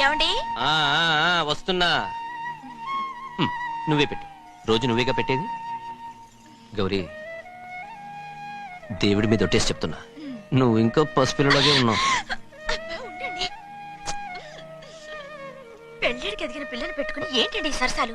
ఏమండి వస్తున్నా. నువ్వే పెట్టు, రోజు నువ్వేగా పెట్టేది. గౌరీ, దేవుడి మీద ఒట్టేసి చెప్తున్నా, నువ్వు ఇంకా పసిపిల్లలాగే ఉన్నావు. పెళ్ళిడికి ఎదిగిన పిల్లని పెట్టుకుని ఏంటండి ఈ సరసాలు?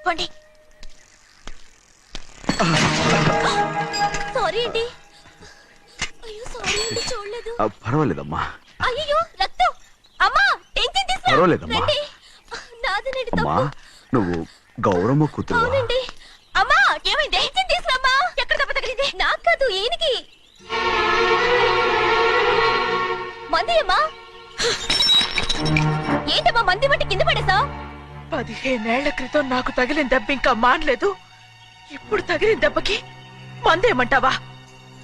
పోండి. సారీ అండి. అయ్యో సారీ అండి, చూడలేదు. పర్వాలేదమ్మా. అయ్యో రక్తం. అమ్మా టెన్షన్ తీసుకో. పర్వాలేదమ్మా. నాదనండి అమ్మా, తప్పు. నువ్వు గౌరమ్మ కూతురు. అవునండి. అమ్మా ఏమైంది? టెన్షన్ తీసుకురామ్మా. ఎక్కడ దెబ్బ తగిలింది? నాకు కాదు, ఈయనకి. మంది అమ్మా. ఏంటమ్మా మంది బట్టి కింద పడేసా? 15 ఏళ్ల క్రితం నాకు తగిలిన దెబ్బ ఇంకా మానలేదు. ఇప్పుడు తగిలిన దెబ్బకి మందేమంటావా?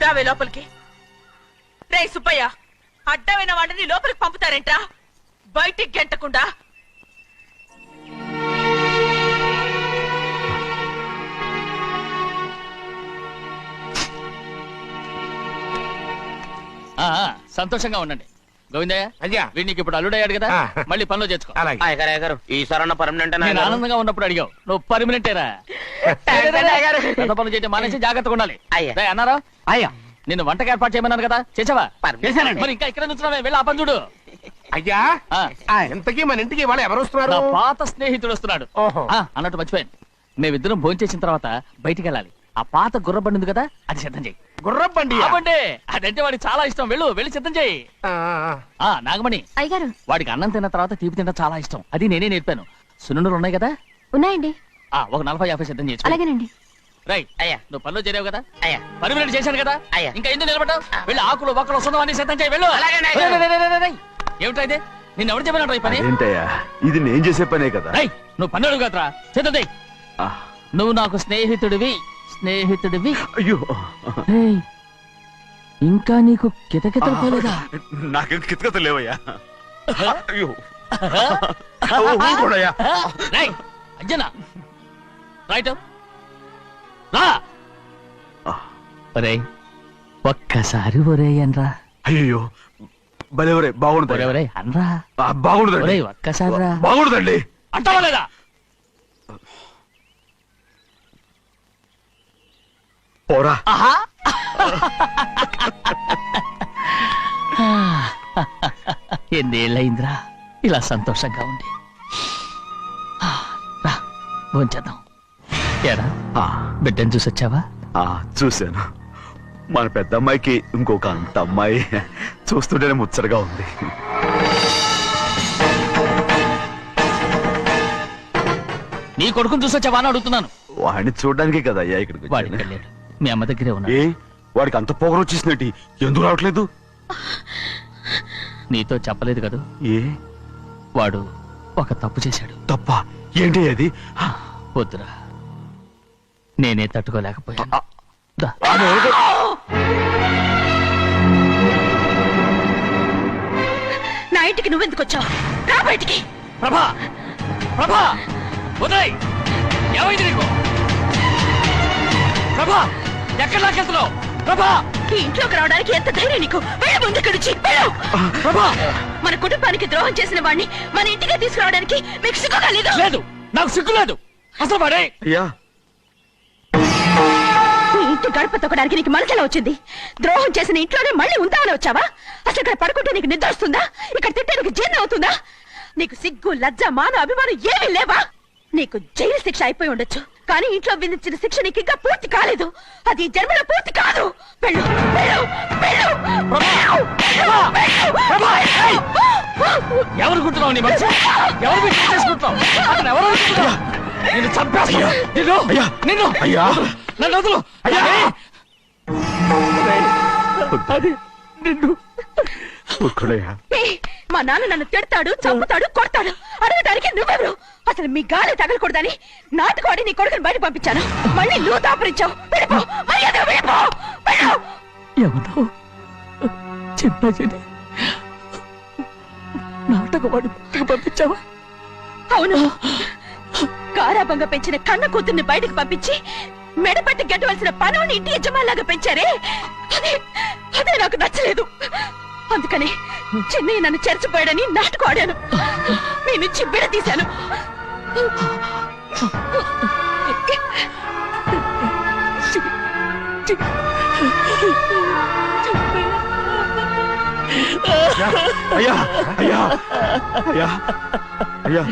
రావే లోపలికి. రే సుబ్బయ్య, అడ్డమైన వాడిని లోపలికి పంపుతారేంట్రా? బయటికి గెంటకుండా. సంతోషంగా ఉండండి. గోవిందయ్య, అయ్యా, వీడికి ఇప్పుడు అల్లుడయ్యాడు కదా, మళ్ళీ పనిలో చేర్చుకో. ఈసారన్న పర్మనెంట్ నేను ఆనందంగా ఉన్నప్పుడు అడిగావు, నువ్వు పర్మనెంటేరా. పెద్ద పనులు చేయడం మానేసి జాగ్రత్తగా ఉండాలి. అన్నారా? అయ్యా, నిన్ను వంటకి ఏర్పాటు చేయమన్నాను కదా, చేసావా? మరి ఇంకా ఇక్కడ నుంచున్నావే, వెళ్ళి ఆ పని చూడు. అయ్యా, ఇంతకీ మన ఇంటికి వాళ్ళు ఎవరు వస్తున్నారు? నా పాత స్నేహితుడు వస్తున్నాడు. అన్నట్టు మర్చిపోయాను, మేమిద్దరం భోంచేసిన తర్వాత బయటికి వెళ్ళాలి. ఆ పాత గుర్రబండి ఉంది కదా, అది సిద్ధం చేయి. గుర్రబండి? అదంటే వాడికి చాలా ఇష్టం. వెళ్ళి సిద్ధం చేయి. నాగమణి, అయ్యగారు, వాడికి అన్నం తిన్న తర్వాత తీపి తింటే చాలా ఇష్టం. అది నేనే నేర్పాను. సున్నుండలు ఉన్నాయి కదా? ఉన్నాయండి. ఒక 40-50 సిద్ధం చేసి. అలాగేనండి. రైట్ అయ్యా, నువ్వు పనిలో చేరావు కదా, పర్మనెంట్ చేశాను కదా, ఇంకా ఎందుకు నిలబడ్డావు? వెళ్ళి ఆకులు బొక్కలు వస్తుందో అన్ని సిద్ధం చేయి. వెళ్ళు. ఏమిటా ఇది? నిన్ను ఎవరు చెప్పినట్టు ఈ పని? ఏంటయ్యా, ఇది నేను చేసే పనే కదా. నువ్వు పని అడుగు కదరా, సిద్ధం చేయి. నువ్వు నాకు స్నేహితుడివి. అయ్యో, ఇంకా నీకు కితకితలు పోలేదా? నాకేం కితకత లేవయ్యా. అయ్యో, అంజనా రైట్ రా. ఒక్కసారి ఒరే అనరా. అయ్యో, భలే బాగుంటుంది. ఒరే అనరా. బాగుంటుంది. ఒక్కసారి రా. బాగుంటుందండి. అంటావా లేదా? పోరా. ఎన్నేళ్ళయిందిరా ఇలా సంతోషంగా ఉండి. భోంచేద్దాం. ఏరా, బిడ్డను చూసొచ్చావా? చూశాను. మన పెద్ద అమ్మాయికి ఇంకొక అంత అమ్మాయి. చూస్తుంటేనే ముచ్చటగా ఉంది. నీ కొడుకుని చూసొచ్చావా అని అడుగుతున్నాను. వాడిని చూడడానికి కదా అయ్యా ఇక్కడికి. వాడికి వెళ్ళాడు, మీ అమ్మ దగ్గరే ఉన్నా. వాడికి అంత పొగరు వచ్చేసినట్టు ఎందుకు రావట్లేదు? నీతో చెప్పలేదు కదా. వాడు ఒక తప్పు చేశాడు. తప్ప? ఏంటి అది? వద్దురా, నేనే తట్టుకోలేకపోయాను. నా ఇంటికి నువ్వెందుకు వచ్చావు? రా బయటికి. ప్రభా, ఉదయ్, ఏమైంది నీకు? ప్రభా, ఎక్కడ లాకెళ్తున్నావు? ప్రభా, ఈ ఇంట్లోకి రావడానికి ఎంత ధైర్యం నీకు? వెళ్ళి ముందు ఇక్కడి నుంచి వెళ్ళు. ప్రభా, మన కుటుంబానికి ద్రోహం చేసిన వాడిని మన ఇంటికి తీసుకురావడానికి మీకు సిగ్గు కాలేదు? లేదు, నాకు సిగ్గు లేదు అసలు. వాడే ఈ ఇంటి గడప తొక్కడానికి నీకు మనసులో వచ్చింది. ద్రోహం చేసిన ఇంట్లోనే మళ్ళీ ఉందామని వచ్చావా? అసలు ఇక్కడ పడుకుంటే నీకు నిద్ర వస్తుందా? ఇక్కడ తింటే నీకు జీర్ణం అవుతుందా? నీకు సిగ్గు, లజ్జ, మాన, అభిమానం ఏమీ లేవా? నీకు జైలు శిక్ష అయిపోయి ఉండొచ్చు, కానీ ఇంట్లో విధించిన శిక్ష నీకు ఇంకా పూర్తి కాలేదు. అది జన్మలో పూర్తి కాదు. వెళ్ళు, వెళ్ళు, వెళ్ళు. ఎవరు కుట్టున్నావు? నీ మంచి ఎవరు చేసుకుంటున్నావు? అతను ఎవరు? నిన్ను చంపేస్తా. నిన్ను నన్ను వదులు. అది నిన్ను. మా నాన్న నన్ను తిడతాడు, చంపుతాడు, కొడతాడు. అడగడానికి నువ్వెవరు? అసలు మీ గాలి తగలకూడదని నాటుకోడి నీ కొడుకుని బయట పంపించాను. మళ్ళీ నువ్వు దాపరించావు. ఎవరో చిన్న నాటకవాడు పంపించావా? అవును, గారాబంగా పెంచిన కన్న కూతుర్ని బయటకు పంపించి మెడపట్టి గెట్టవలసిన పనుల్ని ఇంటి యజమానిలాగా పెంచారే, అదే నాకు నచ్చలేదు. అందుకని చిన్నయ్య నన్ను చెరచిపోయాడని నాటకం ఆడాను. మీ అమ్మాయి నుంచి విడదీశాను. అయ్యా అయ్యా అయ్యా అయ్యా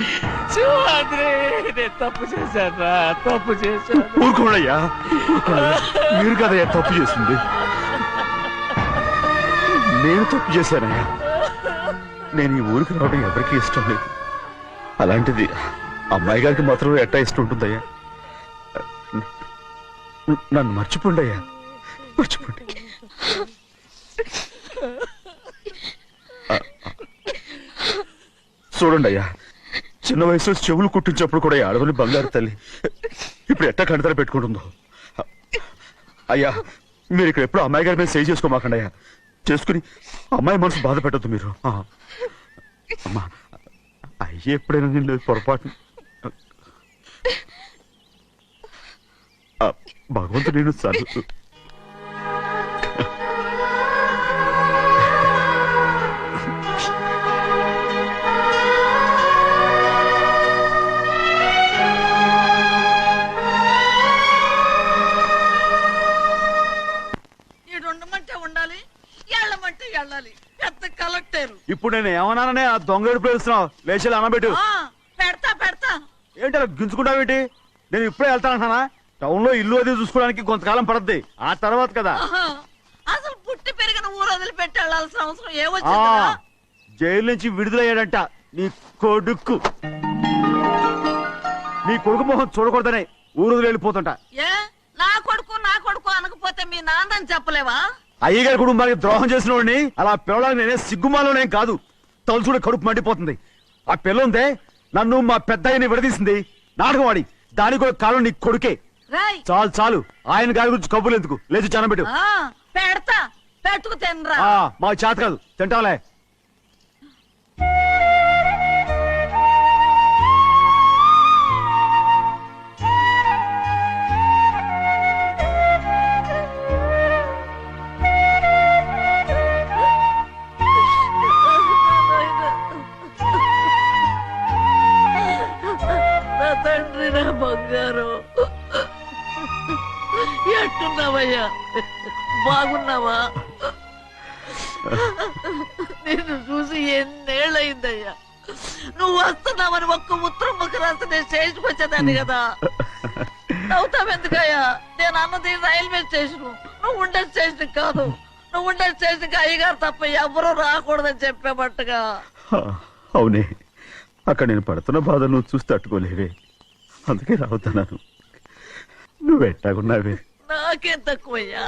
శివాద్రి, నేను తప్పు చేశాను, తప్పు చేశాను. ఊరుకోండయ్యా, మీరు కదయ్యా తప్పు చేసింది. నేను తప్పు చేశానయ్యా. నేను ఈ ఊరికి రావడం ఎవరికీ ఇష్టం లేదు. అలాంటిది అమ్మాయి గారికి మాత్రం ఎట్టా ఇష్టం ఉంటుందయ్యా. నన్ను మర్చిపోండి అయ్యా, మర్చిపోండి. చూడండి అయ్యా, చిన్న వయసులో చెవులు కుట్టించినప్పుడు కూడా ఈ ఆడవని బంగారు తల్లి ఇప్పుడు ఎట్టా కంటతర పెట్టుకుంటుందో. అయ్యా, మీరు ఇక్కడ ఎప్పుడు అమ్మాయి గారి మీద సేవ్ చేసుకోమాకండి అయ్యా. చేసుకుని అమ్మాయి మనసు బాధ పెట్టద్దు మీరు. అమ్మా, అయ్యే ఎప్పుడైనా నేను పొరపాటు. భగవంతుడు నేను సార్. ఉండాలి, ఎళ్ళమంటే వెళ్ళాలి. పెద్ద కలెక్టర్. ఇప్పుడు నేను ఏమన్నాననే ఆ దొంగ ఎడుపు వేస్తున్నావు. లేచి అనబెట్టు. పెడతా పెడతా. ఏంటి అలా గించుకుంటావేంటి? నేను ఇప్పుడే వెళ్తానంటానా? టౌన్ లో ఇల్లు అది చూసుకోవడానికి కొంతకాలం పడద్ది. ఆ తర్వాత కదా. అసలు పుట్టి పెరిగిన ఊరు వదిలిపెట్టి వెళ్ళాల్సిన అవసరం ఏమొచ్చిందా? జైలు నుంచి విడుదలయ్యాడంట నీ కొడుకు. నీ కొడుకు మొహం చూడకూడదనే ఊరు వదిలి వెళ్ళిపోతుంట. ఏ నా కొడుకు అనకపోతే మీ నాన్నని చెప్పలేవా? అయ్యగారి కుటుంబానికి ద్రోహం చేసిన వాడిని అలా పిల్లడానికి నేనే సిగ్గుమాలోనేం కాదు. తలుచుడే కడుపు మండిపోతుంది. ఆ పిల్లందే నన్ను మా పెద్దయ్యని విడదీసింది. నాటకం ఆడి దానికి కూడా కాలం నీ కొడుకే. చాలు చాలు, ఆయన గారి గురించి కబుర్లు ఎందుకు? లేచి చనబెట్టు. పెడతా, పెట్టుకు తినరా. మాకు చేత కాదు, తింటాలే. తండ్రి, నా బంగారు, ఎట్టున్నావయ్యా? బాగున్నావా? నిన్ను చూసి ఎన్నేళ్ళయిందయ్యా. నువ్వు వస్తున్నావని ఒక్క ఉత్తరం ముక్క రాస్తే నేను స్టేషన్కి వచ్చేదాన్ని కదా. నవ్వుతావెందుకయ్యా? నేను అన్నది రైల్వే స్టేషన్, నువ్వు ఉండే స్టేషన్ కాదు. నువ్వు ఉండే స్టేషన్కి అయ్యగారు తప్ప ఎవరూ రాకూడదని చెప్పేమట్టుగా. అవునే, అక్కడ నేను పడుతున్న బాధ నువ్వు చూసి తట్టుకోలేవే, అందుకే రావుతున్నాను. నువ్వెట్టాగున్నావే? నాకేం తక్కువయ్యా.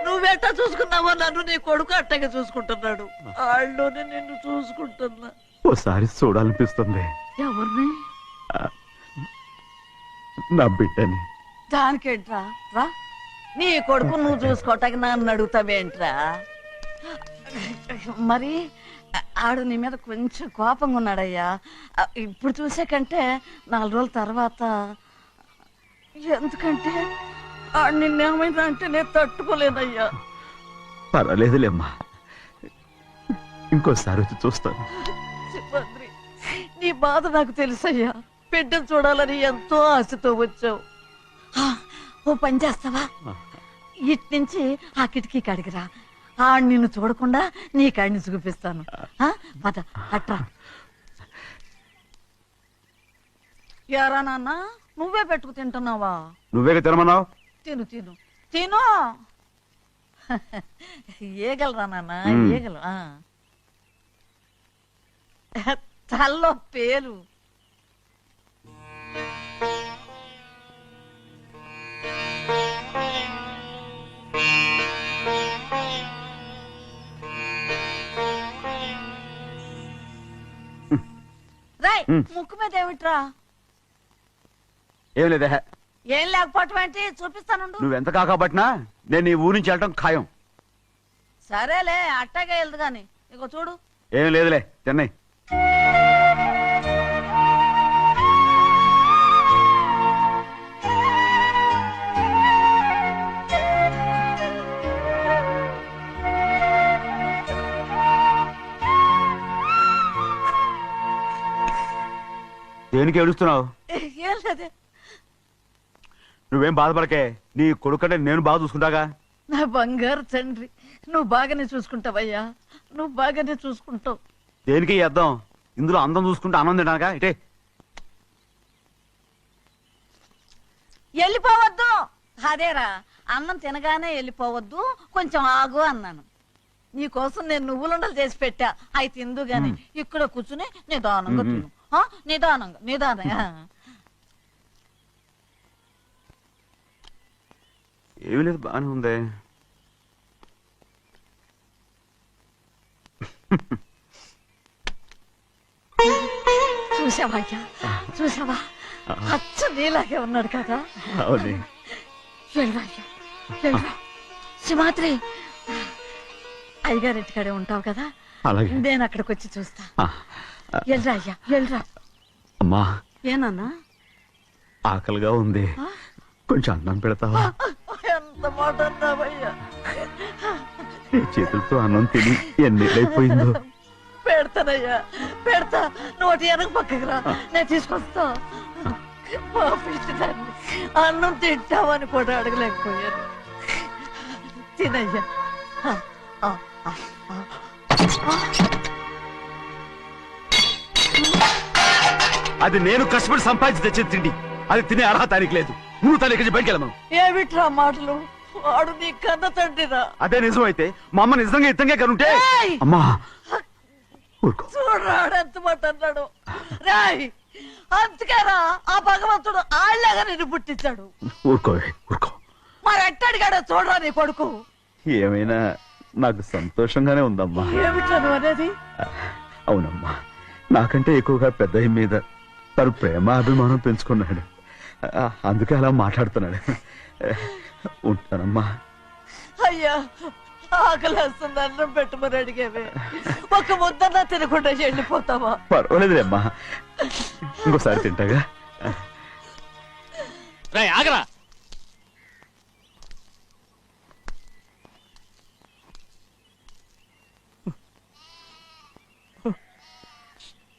నువ్వెట్టా చూసుకున్నావో నన్ను నీ కొడుకు అట్టగా చూసుకుంటున్నాడు. వాళ్ళలోనే నిన్ను చూసుకుంటున్నా. ఓసారి చూడాలనిపిస్తుంది. ఎవరిని? నా బిడ్డని. దానికేంట్రా? రా, నీ కొడుకు నువ్వు చూసుకోవటానికి నన్ను అడుగుతావేంట్రా? మరి ఆడు నీ మీద కొంచెం కోపంగా ఉన్నాడయ్యా. ఇప్పుడు చూసే కంటే 4 రోజుల తర్వాత. ఎందుకంటే ఆడు నిన్నేమైనా అంటే నేను తట్టుకోలేనయ్యా. పర్వాలేదులేమ్మా, ఇంకోసారి వచ్చి చూస్తాను. శివాద్రి, నీ బాధ నాకు తెలుసయ్యా. బిడ్డను చూడాలని ఎంతో ఆశతో వచ్చావు. ఓ పని చేస్తావా? ఇటు నుంచి ఆ కిటికీ కాడికిరా. ఆడు నిన్ను చూడకుండా నీ కాడిని చూపిస్తాను. పద అట్రా. యారా నాన్న, నువ్వే పెట్టుకు తింటున్నావా? నువ్వే తినమన్నావు. తిను తిను తిను. ఏగలరా నాన్న, ఏగలు. తల్లో పేరు. రాయ్, ముక్కు మీద ఏమిట్రా? ఏం లేదే. ఏం లేకపోవటం ఏంటి? చూపిస్తాను. నువ్వెంత కాకబట్టినా నేను ఈ ఊరి నుంచి వెళ్ళటం ఖాయం. సరేలే, అట్టాగే వెళ్దు గాని. ఇగో చూడు. ఏం లేదులే, తిన్నాయి. దేనికి ఏడుస్తున్నావు? ఏం లేదే. నువ్వేం బాధపడకే, నీ కొడుకంటే నేను బాగా చూసుకుంటాగా. నా బంగారు తండ్రి, నువ్వు బాగానే చూసుకుంటావయ్యా, నువ్వు బాగానే చూసుకుంటావు. దేనికి ఈ అద్దం? ఇందులో అందం చూసుకుంటే ఆనందం తినాగా. ఇటే వెళ్ళిపోవద్దు. అదేరా, అన్నం తినగానే వెళ్ళిపోవద్దు, కొంచెం ఆగు అన్నాను. నీకోసం నేను నువ్వులుండలు చేసి పెట్టా, అవి తిందు గాని ఇక్కడ కూర్చుని నిదానంగా తిను. నిదానంగా నిదానంగా. ఏమీ లేదు, బాగానే ఉంది. చూసావా అయ్యా, చూసావా? అచ్చ నీలాగే ఉన్నాడు కదా. అవునే. వెళ్ళరా అయ్యా, వెళ్ళరా. సింహాద్రి, అయ్యగారింటికాడే ఉంటావు కదా, అలాగే. నేను అక్కడికి వచ్చి చూస్తా. ఆ, వెళ్ళరా అయ్యా, వెళ్ళరా. అమ్మా, ఏనన్నా? ఆకలిగా ఉంది, కొంచెం అన్నం పెడతావా? ఎంత మాట అన్నావయ్యా. నీ చేతులతో అన్నం తిని ఎన్నేళ్ళైపోయిందో. పెడతానయ్యా, పెడతా. నోటి వెనక పక్కకి రా, నేను తీసుకొస్తా. పాపించడాన్ని అన్నం తింటావని కూడా అడగలేకపోయాను. తినయ్యా. అది నేను కష్టపడి సంపాదించి తెచ్చే తిండి, అది తినే అర్హత ఆయనకి లేదు. నువ్వు తన ఇక్కడి బయటికి వెళ్ళమను. ఏమిట్రా మాటలు? వాడు నీ కన్న తండ్రిరా. అదే నిజం అయితే మా అమ్మ నిజంగా ఇద్దంగా కనుంటే. ఏయ్! అమ్మా ఊరుకో. చూడరాడు ఎంత మాట అన్నాడు. రాయ్, అందుకేరా ఆ భగవంతుడు ఆళ్ళగా నిన్ను పుట్టించాడు. ఊరుకో ఊరుకో. మరి ఎట్టడిగాడో చూడరా నీ కొడుకు. ఏమైనా నాకు సంతోషంగానే ఉందమ్మా. ఏమిట్రా నువ్వు అనేది? అవునమ్మా, నాకంటే ఎక్కువగా పెద్ద మీద తను ప్రేమ అభిమానం పెంచుకున్నాడు. అందుకే అలా మాట్లాడుతున్నాడు. ఉంటానమ్మా. అయ్యా, ఆకలేస్తుంది, అన్నం పెట్టమని అడిగేవే. ఒక ముద్దన్నా తినకుండా వెళ్ళిపోతావా? పర్వాలేదులేమ్మా, ఇంకోసారి తింటాగా. రేయ్, ఆగరా.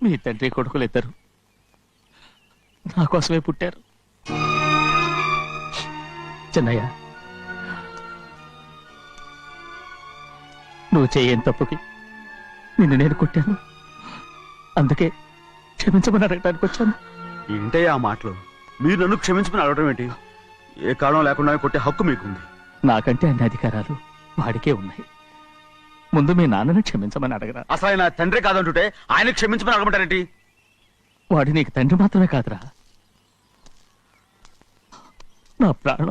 మీ తండ్రి కొడుకులు ఇద్దరు నా కోసమే పుట్టారు. చిన్నయ్య, నువ్వు చేయని తప్పుకి నిన్ను నేను కొట్టాను, అందుకే క్షమించమని అడగడానికి వచ్చాను. ఏంటయ్యా ఆ మాటలు? మీరు నన్ను క్షమించమని అడగడం ఏంటి? ఏ కారణం లేకుండా కొట్టే హక్కు మీకుంది. నాకంటే అన్ని అధికారాలు వాడికే ఉన్నాయి. ముందు మీ నాన్నని క్షమించమని అడగరా. అసలు ఆయన తండ్రి కాదంటుంటే ఆయన క్షమించమని అడగమంటారేంటి? వాడు నీకు తండ్రి మాత్రమే కాదురా, నా ప్రాణం.